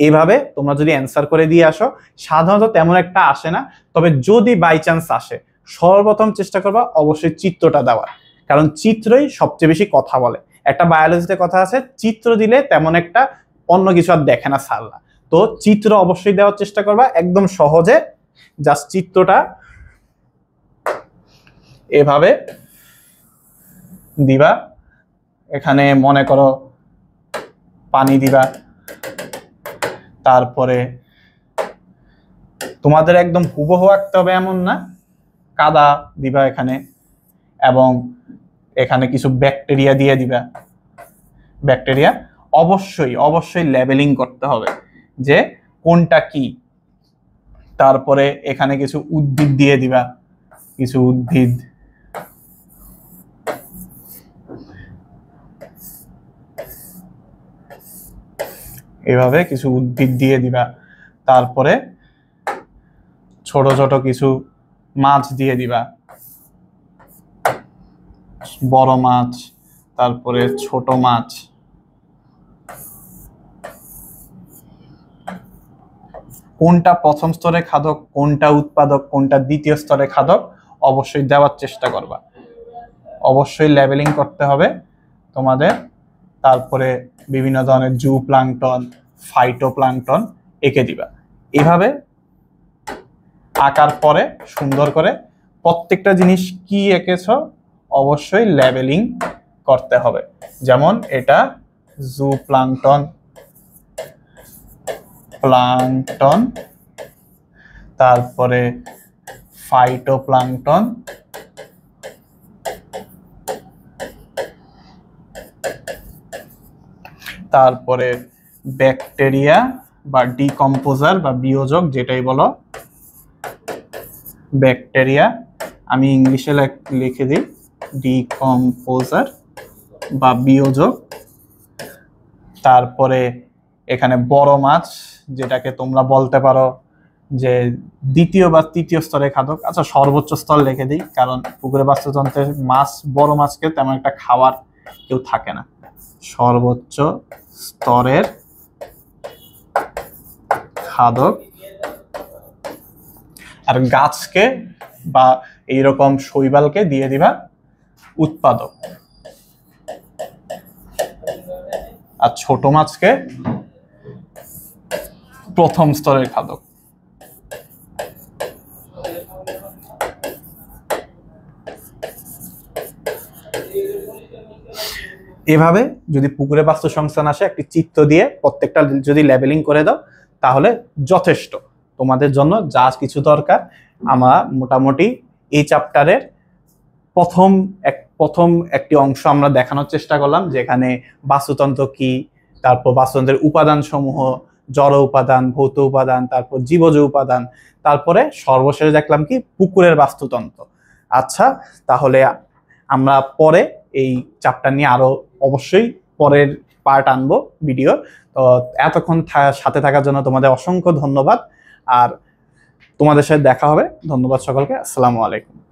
এইভাবে তোমরা যদি অ্যান্সার করে দিয়ে আসো, সাধারণত তেমন একটা আসে না, তবে যদি বাই চান্স আসে সর্বপ্রথম চেষ্টা করবা অবশ্যই চিত্রটা দেওয়ার, কারণ চিত্রই সবচেয়ে বেশি কথা বলে। একটা বায়োলজিতে কথা আছে, চিত্র দিলে তেমন একটা অন্য কিছু আর দেখে না স্যাররা। তো চিত্র অবশ্যই দেওয়ার চেষ্টা করবা, একদম সহজে। জাস্ট চিত্রটা এভাবে দিবা। এখানে মনে করো পানি দিবা, তারপরে তোমাদের একদম হুবহু আঁকতে হবে এমন না, কাদা দিবা এখানে, এবং এখানে কিছু ব্যাকটেরিয়া দিয়ে দিবা। ব্যাকটেরিয়া অবশ্যই অবশ্যই লেবেলিং করতে হবে যে কোনটা কি। তারপরে এখানে কিছু উদ্ভিদ দিয়ে দিবা, কিছু উদ্ভিদ, এভাবে কিছু উদ্ভিদ দিয়ে দিবা। তারপরে ছোট ছোট কিছু মাছ দিয়ে দিবা, বড় মাছ, তারপরে ছোট মাছ। কোনটা প্রথম স্তরে খাদক, কোনটা উৎপাদক, কোনটা দ্বিতীয় স্তরে খাদক অবশ্যই দেওয়ার চেষ্টা করবা। অবশ্যই লেবেলিং করতে হবে তোমাদের। তারপরে বিভিন্ন ধরনের জু প্লাঙ্কটন, ফাইটো প্লাঙ্কটন এঁকে দিবা। এভাবে আঁকার পরে সুন্দর করে প্রত্যেকটা জিনিস কি এঁকেছ অবশ্যই লেবেলিং করতে হবে। যেমন এটা জু প্লাঙ্কটন, প্লাঙ্কটন, তারপরে ফাইটো প্লাঙ্কটন, তারপরে ব্যাকটেরিয়া বা ডিকম্পোজার বা বিয়োজক, যেটাই বলো ব্যাকটেরিয়া, আমি ইংলিশে লিখে দিই ডিকম্পোজার বা বিয়োজক। তারপরে এখানে বড় মাছ, যেটাকে তোমরা বলতে পারো যে দ্বিতীয় বা তৃতীয় স্তরে খাদক। আচ্ছা, সর্বোচ্চ স্তর লিখে দিই, কারণ পুকুরে বাস্তুতন্ত্রের মাছ, বড় মাছকে তেমন একটা খাওয়ার কেউ থাকে না। সর্বোচ্চ স্তরের খাদক। আর গাছকে বা এইরকম শৈবালকে দিয়ে দিবা উৎপাদক, আর ছোট মাছকে প্রথম স্তরের খাদক। এভাবে যদি পুকুরে বাস্তু সংস্থান আসে, একটি চিত্র দিয়ে প্রত্যেকটা যদি লেবেলিং করে দাও তাহলে যথেষ্ট। তোমাদের জন্য যা কিছু দরকার আমরা মোটামুটি এই চ্যাপ্টারের প্রথম একটি অংশ আমরা দেখানোর চেষ্টা করলাম, যেখানে বাস্তুতন্ত্র কি, তারপর বাস্তুতন্ত্রের উপাদান সমূহ, জড় উপাদান, ভৌত উপাদান, তারপর জীবজ উপাদান, তারপরে সর্বশেষ দেখলাম কি পুকুরের বাস্তুতন্ত্র। আচ্ছা, তাহলে আমরা পরে এই চ্যাপ্টার নিয়ে আরো অবশ্যই পরের পার্ট আনবো ভিডিও। তো এতক্ষণ সাথে থাকার জন্য তোমাদের অসংখ্য ধন্যবাদ, আর তোমাদের সাথে দেখা হবে। ধন্যবাদ সকলকে। আসসালামু আলাইকুম।